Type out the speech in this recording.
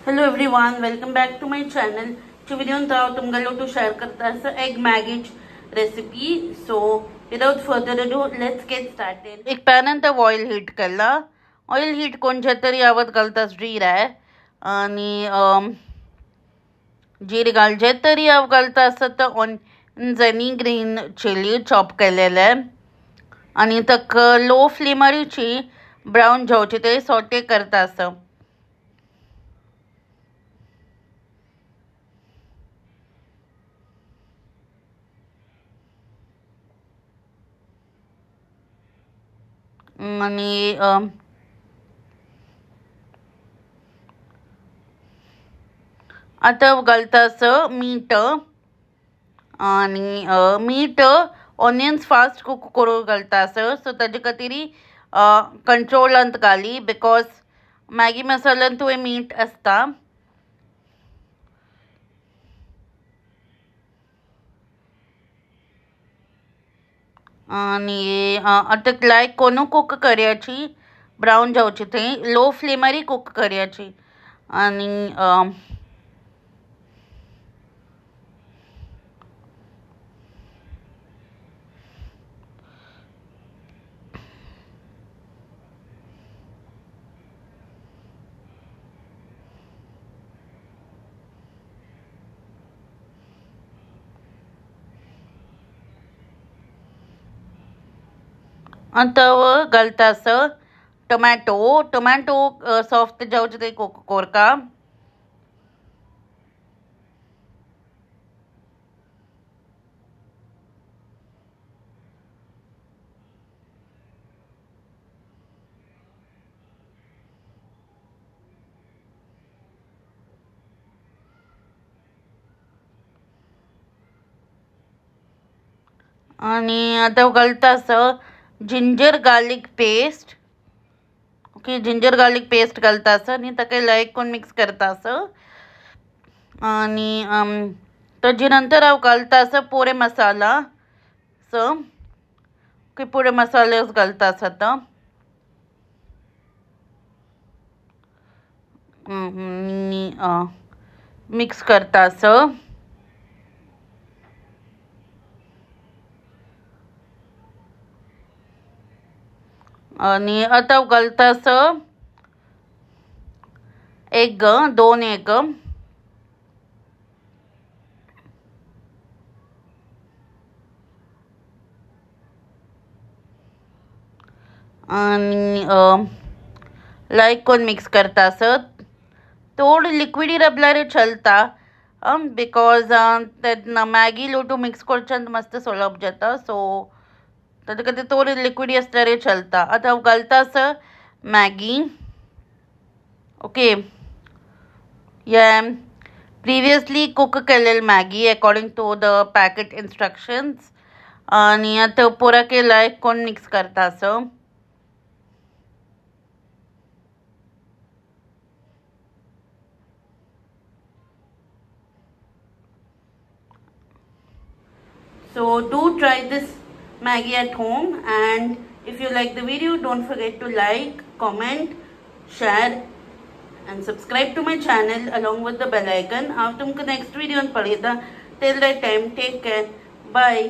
Hello everyone, welcome back to my channel. ची व्हिडिओन तुमगलो to share करता egg Maggi recipe. So without further ado let's get started. एक pan अंत oil heat केला. Oil heat कोणच्या तरी आवत घालतास जीर आहे आणि जीर घालचे तरी हांव घालता आसता ऑनियन्स आनी ग्रीन चिली चॉप केलेले आणि तक लो फ्लेमारची ब्राउन जावचे ते सॉटे करता आसा. आणि आता घालतास मीठ आणि मीठ ऑनियन्स फास्ट कुक करून घालतास. सो ताजे खातीर कंट्रोलांत घाली बिकॉज मॅगी मसाल्यान तुवें मीठ आसता. आणि आता लायक कोणू कुक करयाची ब्राउन जावची थंय लो फ्लेमार कुक करयाची आणि आता घालतास टोमॅटो सॉफ्ट जावचे ते कुक कोरका. आणि आता घालतास ginger garlic paste. Okay, ginger garlic paste घालतास आणि ताका लायक कोण मिक्स करतास आणि ताजे नंतर हांव घालतास पुरे मसाला. सो ओके, पुरे मसाले घालतास आता मिक्स करतास. आणि आता घालतास एग 2 एग आणि लायक कोण मिक्स करतास. थोडं लिक्विडी रबल्यार चलता बिकॉज तेन्ना मॅगी लोटू मिक्स करच्यान मस्त सोलप जाता. सो ताजे खातीर थोडी लिक्विडी आसल्यार चलता. आतां हांव घालतास मॅगी. ओके, या प्रिवियसली कुक केलेली Maggi according to the packet instructions. आणि आतां पुराके लायक कोण मिक्स करतास. So do try this Maggie at home, and if you like the video, don't forget to like, comment, share and subscribe to my channel along with the bell icon. I'll तुमको next video on पड़ेगा. Till that time, take care. Bye.